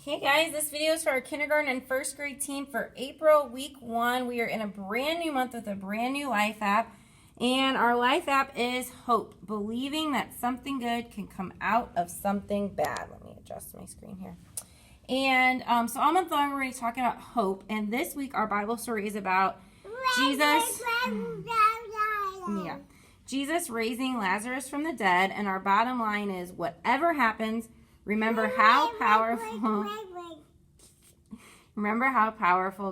Okay guys, this video is for our kindergarten and first grade team for April week 1. We are in a brand new month with a brand new life app. And our life app is hope, believing that something good can come out of something bad. Let me adjust my screen here. And so all month long we're going to be talking about hope. And this week our Bible story is about Jesus raising Lazarus from the dead. And our bottom line is whatever happens, remember how powerful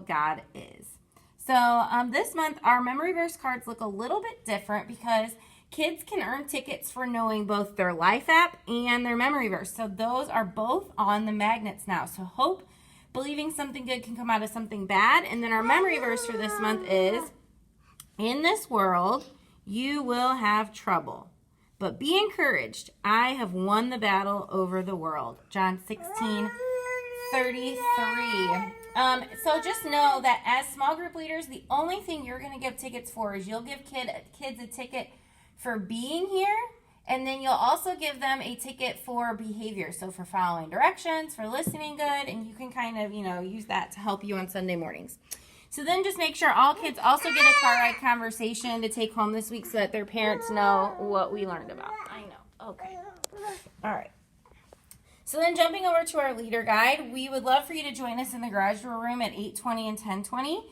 God is. So this month, our memory verse cards look a little bit different because kids can earn tickets for knowing both their life app and their memory verse. So those are both on the magnets now. So hope, believing something good can come out of something bad. And then our memory verse for this month is, in this world, you will have trouble. But be encouraged. I have won the battle over the world. John 16:33. So just know that as small group leaders, the only thing you're going to give tickets for is you'll give kids a ticket for being here, and then you'll also give them a ticket for behavior. So for following directions, for listening good, and you can kind of, use that to help you on Sunday mornings. So then just make sure all kids also get a car ride conversation to take home this week so that their parents know what we learned about. I know. Okay. All right. So then jumping over to our leader guide, we would love for you to join us in the garage door room at 8:20 and 10:20.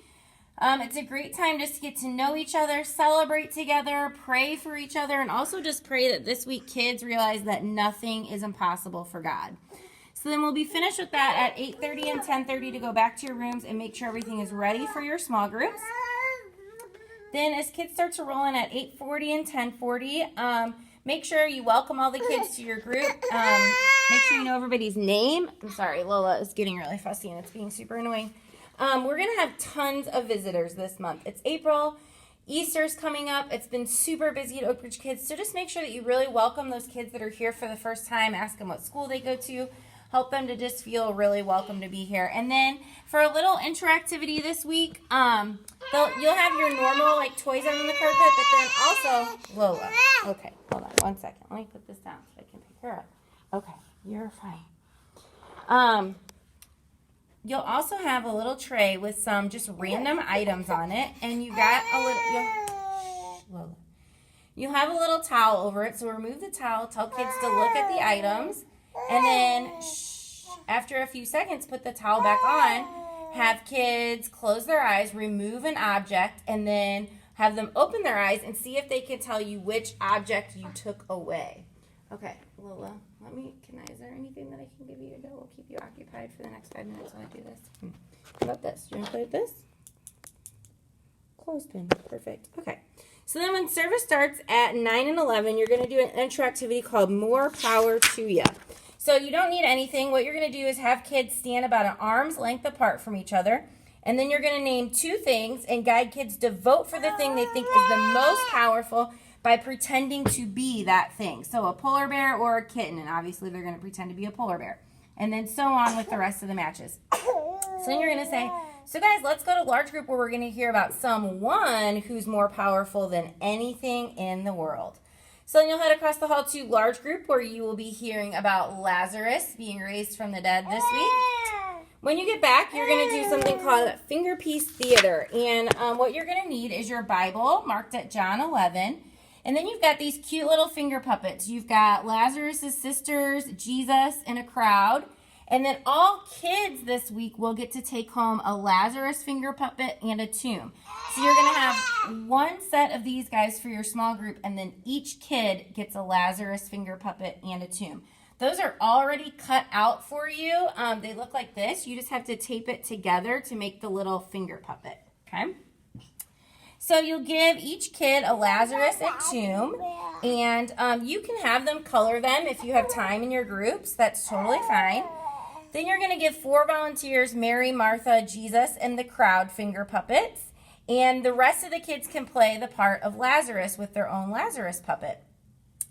It's a great time just to get to know each other, celebrate together, pray for each other, and also just pray that this week kids realize that nothing is impossible for God. So then we'll be finished with that at 8:30 and 10:30 to go back to your rooms and make sure everything is ready for your small groups. Then as kids start to roll in at 8:40 and 10:40, make sure you welcome all the kids to your group. Make sure you know everybody's name. I'm sorry, Lola is getting really fussy and it's being super annoying. We're going to have tons of visitors this month. It's April. Easter's coming up. It's been super busy at Oak Ridge Kids. So just make sure that you really welcome those kids that are here for the first time. Ask them what school they go to. Help them to just feel really welcome to be here. And then for a little interactivity this week, you'll have your normal toys out on the carpet, but then also, Lola. Okay, hold on 1 second. Let me put this down so I can pick her up. Okay, you're fine. You'll also have a little tray with some just random items on it, and you got a little. Lola. You have a little towel over it, so remove the towel. Tell kids to look at the items. And then, after a few seconds, put the towel back on. Have kids close their eyes, remove an object, and then have them open their eyes and see if they can tell you which object you took away. Okay, Lola, is there anything that I can give you that will keep you occupied for the next 5 minutes while I do this? How about this? Do you want to play with this? Clothespin. Perfect. Okay. So then when service starts at 9 and 11, you're going to do an interactivity called More Power to Ya. So you don't need anything. What you're going to do is have kids stand about an arm's length apart from each other. And then you're going to name 2 things and guide kids to vote for the thing they think is the most powerful by pretending to be that thing. So a polar bear or a kitten. And obviously they're going to pretend to be a polar bear. And then so on with the rest of the matches. So then you're going to say, so guys, let's go to large group where we're going to hear about someone who's more powerful than anything in the world. So then you'll head across the hall to large group where you will be hearing about Lazarus being raised from the dead this week. When you get back, you're going to do something called Finger Piece Theater. And what you're going to need is your Bible marked at John 11. And then you've got these cute little finger puppets. You've got Lazarus' sisters, Jesus, and a crowd. And then all kids this week will get to take home a Lazarus finger puppet and a tomb. So you're going to have 1 set of these guys for your small group, and then each kid gets a Lazarus finger puppet and a tomb. Those are already cut out for you. They look like this. You just have to tape it together to make the little finger puppet. Okay? So you'll give each kid a Lazarus and tomb, and you can have them color them if you have time in your groups. That's totally fine. Then you're going to give 4 volunteers, Mary, Martha, Jesus, and the crowd finger puppets. And the rest of the kids can play the part of Lazarus with their own Lazarus puppet.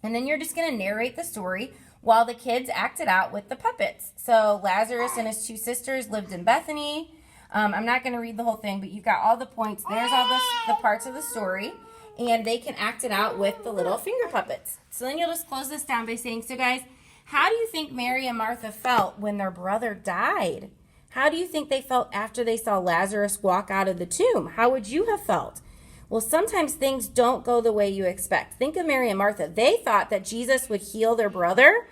And then you're just going to narrate the story while the kids act it out with the puppets. So Lazarus and his 2 sisters lived in Bethany. I'm not going to read the whole thing, but you've got all the points. There's all the parts of the story. And they can act it out with the little finger puppets. So then you'll just close this down by saying, so guys, How do you think Mary and Martha felt when their brother died? How do you think they felt after they saw Lazarus walk out of the tomb? How would you have felt? Well, sometimes things don't go the way you expect. Think of Mary and Martha. They thought that Jesus would heal their brother,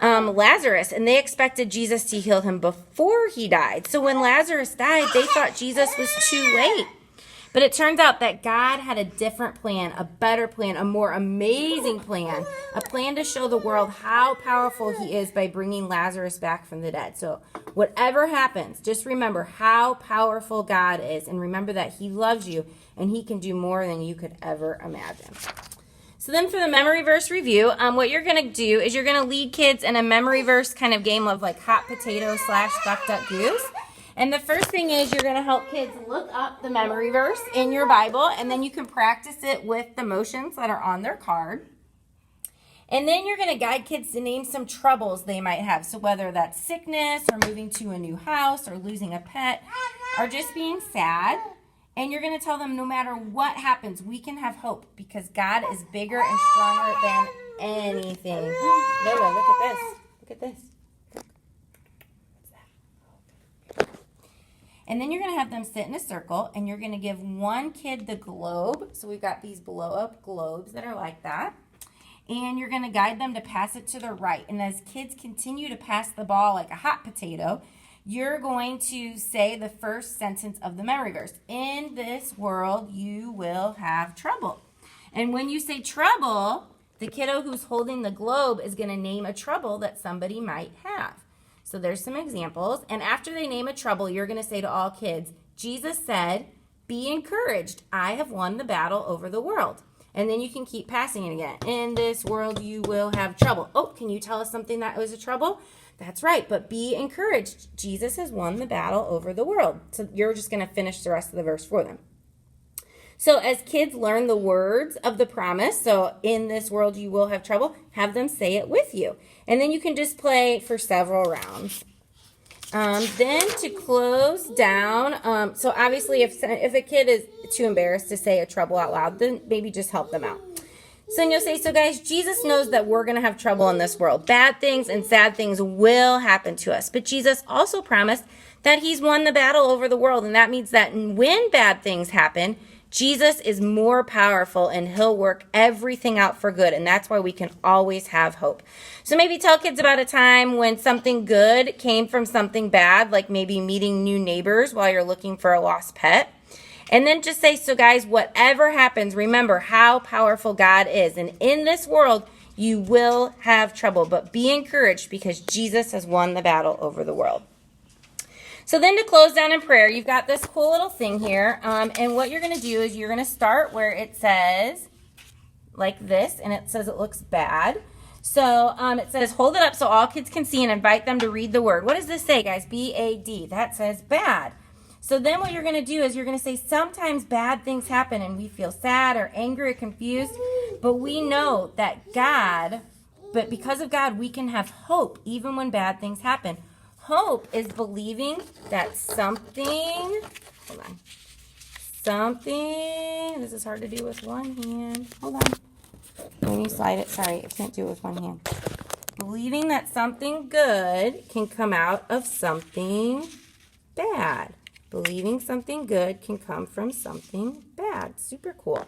Lazarus, and they expected Jesus to heal him before he died. So when Lazarus died, they thought Jesus was too late. But it turns out that God had a different plan, a better plan, a more amazing plan, a plan to show the world how powerful he is by bringing Lazarus back from the dead. So whatever happens, just remember how powerful God is, and remember that he loves you and he can do more than you could ever imagine. So then for the memory verse review, what you're going to do is you're going to lead kids in a memory verse kind of game of like hot potato / duck, duck, goose. And the first thing is you're going to help kids look up the memory verse in your Bible, and then you can practice it with the motions that are on their card. And then you're going to guide kids to name some troubles they might have. So whether that's sickness or moving to a new house or losing a pet or just being sad. And you're going to tell them no matter what happens, we can have hope because God is bigger and stronger than anything. Lola, look at this. Look at this. And then you're going to have them sit in a circle, and you're going to give one kid the globe. So we've got these blow-up globes that are like that. And you're going to guide them to pass it to the right. And as kids continue to pass the ball like a hot potato, you're going to say the first sentence of the memory verse. In this world, you will have trouble. And when you say trouble, the kiddo who's holding the globe is going to name a trouble that somebody might have. So there's some examples. And after they name a trouble, you're going to say to all kids, Jesus said, be encouraged. I have won the battle over the world. And then you can keep passing it again. In this world, you will have trouble. Oh, can you tell us something that was a trouble? That's right, but be encouraged. Jesus has won the battle over the world. So you're just going to finish the rest of the verse for them. So as kids learn the words of the promise, so in this world you will have trouble, have them say it with you. And then you can just play for several rounds. Then to close down, so obviously if a kid is too embarrassed to say a trouble out loud, then maybe just help them out. So then you'll say, so guys, Jesus knows that we're going to have trouble in this world. Bad things and sad things will happen to us. But Jesus also promised that he's won the battle over the world. And that means that when bad things happen, Jesus is more powerful and he'll work everything out for good. And that's why we can always have hope. So maybe tell kids about a time when something good came from something bad, like maybe meeting new neighbors while you're looking for a lost pet. And then just say, so guys, whatever happens, remember how powerful God is. And in this world, you will have trouble. But be encouraged because Jesus has won the battle over the world. So then to close down in prayer, you've got this cool little thing here. And what you're going to do is you're going to start where it says like this. And it says it looks bad. So it says hold it up so all kids can see and invite them to read the word. What does this say, guys? B-A-D. That says bad. So then what you're going to do is you're going to say sometimes bad things happen and we feel sad or angry or confused. But we know that but because of God, we can have hope even when bad things happen. Hope is believing that something, this is hard to do with one hand. Hold on. When you slide it, sorry, I can't do it with one hand. Believing that something good can come out of something bad. Believing something good can come from something bad. Super cool.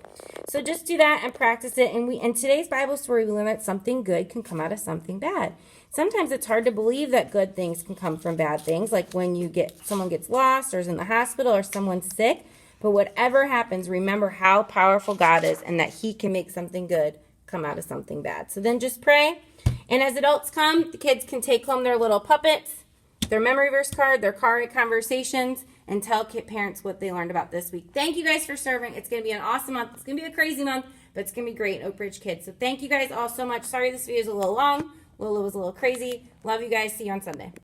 So just do that and practice it. And in today's Bible story, we learn that something good can come out of something bad. Sometimes it's hard to believe that good things can come from bad things, like when someone gets lost or is in the hospital or someone's sick. But whatever happens, remember how powerful God is and that he can make something good come out of something bad. So then just pray. And as adults come, the kids can take home their little puppets, their memory verse card, their card conversations, and tell parents what they learned about this week. Thank you guys for serving. It's going to be an awesome month. It's going to be a crazy month, but it's going to be great in Oak Ridge Kids. So thank you guys all so much. Sorry this video is a little long. Lola was a little crazy. Love you guys. See you on Sunday.